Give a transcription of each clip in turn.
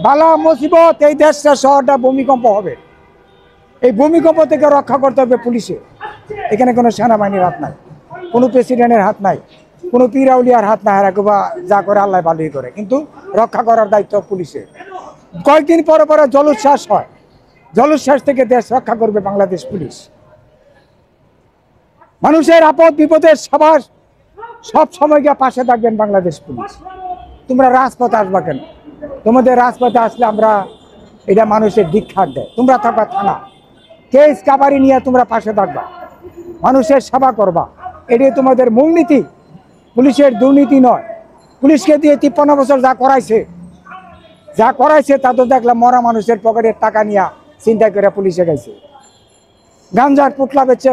বালা মুসিবত এই দেশটা শহরটা ভূমিকম্প হবে। এই ভূমিকম্প থেকে রক্ষা করতে হবে পুলিশে। এখানে কোনো সেনাবাহিনীর হাত নাই, কোনো প্রেসিডেন্টের হাত নাই, কোনো পীরাউলিয়ার হাত নাই। বা যা করে আল্লাহ ভালোই করে, কিন্তু রক্ষা করার দায়িত্ব পুলিশের। কয়েকদিন পরে পরে জলোচ্ছ্বাস হয়, জলোচ্ছ্বাস থেকে দেশ রক্ষা করবে বাংলাদেশ পুলিশ। মানুষের আপদ বিপদের সব সময় গিয়ে পাশে থাকবেন বাংলাদেশ পুলিশ। তোমরা রাজপথে আসবা কেন? তোমাদের রাজপথে আসলে আমরা এটা মানুষের দীক্ষার দেয়। তোমরা থাকবা থানা, কেস কাবারি নিয়ে তোমরা পাশে থাকবা, মানুষের সেবা করবা, এটাই তোমাদের মূলনীতি। পুলিশের দুর্নীতি নয়। পুলিশকে দিয়ে 53 বছর যা করাইছে তা তো দেখলাম মরা মানুষের পকেটের টাকা নিয়ে চিন্তা করে পুলিশে গেছে। গাঞ্জার পুতলা বেচছে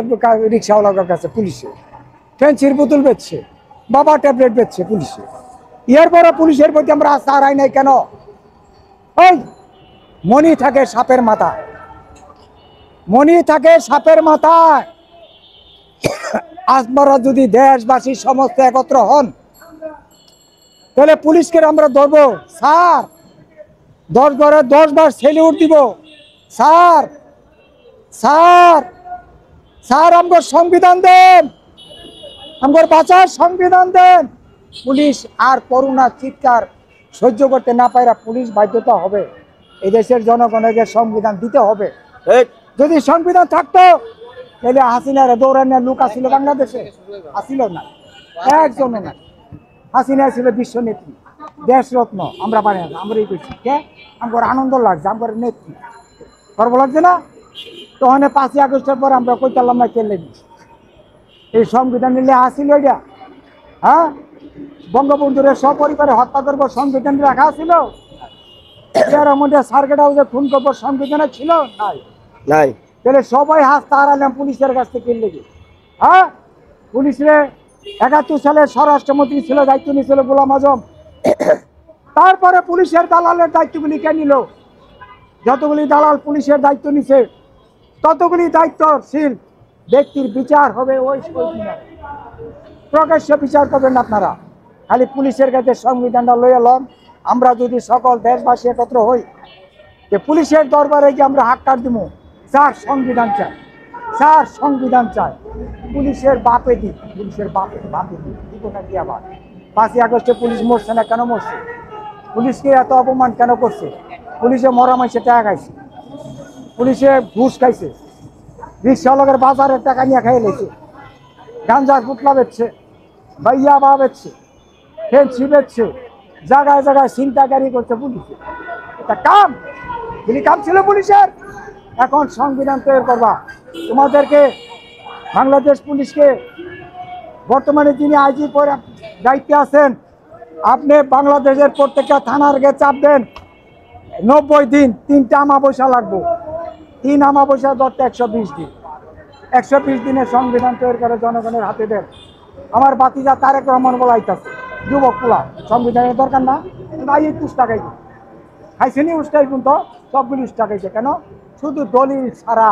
রিক্সাওয়ালার কাছে পুলিশে, ফেন্সির বোতল বেচছে, বাবা ট্যাবলেট বেচছে পুলিশে। এরপরে পুলিশের প্রতি আমরা আস্থা হারাই নাই কেন? ওই মনি থাকে সাপের মাথায়, মনি থাকে সাপের মাথায়। আপনারা যদি দেশবাসী সমস্ত একত্র হন, তাহলে পুলিশকে আমরা ধরবো। স্যার 10 ঘরে 10 বার সেলিউট দিব। স্যার স্যার স্যার আমগো সংবিধান দেন, আমগো বাঁচার সংবিধান দেন। পুলিশ আর করুণা চিৎকার সহ্য করতে না পারে, পুলিশ বাধ্যতা হবে এই দেশের জনগণকে সংবিধান দিতে হবে। যদি সংবিধান থাকতো তাহলে হাসিনার দৌড়ানোর লোক আসছিল বাংলাদেশে? আসছিল না, একজন না। হাসিনা ছিল বিশ্ব নেত্রী, দেশরত্ন। আমরা পারি না, আমরাই করছি। কে আমার আনন্দ লাগছে, আমার নেত্রী গর্ব লাগছে না? তখন 5ই আগস্টের পর আমরা কই চাললাম না কেলে এই সংবিধান নিলে আসছিল এটা? হ্যাঁ, বঙ্গবন্ধুর সপরিবারে হত্যা করবো সংবিধান রাখা ছিল? এর মধ্যে সার্কিট হাউসে খুন করবো সংবিধানে ছিল? নাই। তাহলে সবাই হাত তাড়ালাম পুলিশের কাছ থেকে লেগে। হ্যাঁ, পুলিশে 71 সালে স্বরাষ্ট্রমন্ত্রী ছিল, দায়িত্ব নিয়েছিল গোলাম আজম। তারপরে পুলিশের দালালের দায়িত্বগুলি কে নিল? যতগুলি দালাল পুলিশের দায়িত্ব নিছে ততগুলি দায়িত্বশীল ব্যক্তির বিচার হবে ওই প্রকাশ্য বিচার করবেন আপনারা। খালি পুলিশের কাছে সংবিধানটা লইয়া লন। আমরা যদি সকল দেশবাসী একত্র হই, যে পুলিশের দরবারে গিয়ে আমরা হাত কাট দিব, স্যার সংবিধান চাই, স্যার সংবিধান চাই। পুলিশের বাপে দিক, পুলিশের বাপে দিক দিব না কি? আবার 5ই আগস্টে পুলিশ মরছে না কেন? মরছে। পুলিশকে এত অপমান কেন করছে? পুলিশে মরা মাইসে টাকা খাইছে, পুলিশে ঘুষ খাইছে, রিক্সাওয়ালাদের বাজারের টাকা নিয়ে খাইয়ে লেছে, গাঞ্জার পুতলা বেচছে, বাইয়া বা বেচছে, ফেন্সি বেচছে, জায়গায় জায়গায় ছিনতাইকারী করছে পুলিশে। এটা কাম ছিল পুলিশের। এখন সংবিধান তৈরি করবা। তোমাদেরকে বাংলাদেশ পুলিশকে বর্তমানে যিনি আইজি পরে দায়িত্বে আছেন, আপনি বাংলাদেশের প্রত্যেকটা থানার গে চাপ দেন 90 দিন, 3টা আমাবস্যা লাগবে। 3 আমাবস্যা ধরতে 120 দিন। 120 দিনের সংবিধান তৈরি করে জনগণের হাতে দেন। আমার বাতিজা তারেক রহমান বলাইতেছে, যুবক পোলা, সংবিধানের দরকার না? নাই, 21 টাকাই খাইছেনি, উস্টাই কিন্তু সবগুলি উস্টা খাইছে কেন? শুধু দলিল ছাড়া।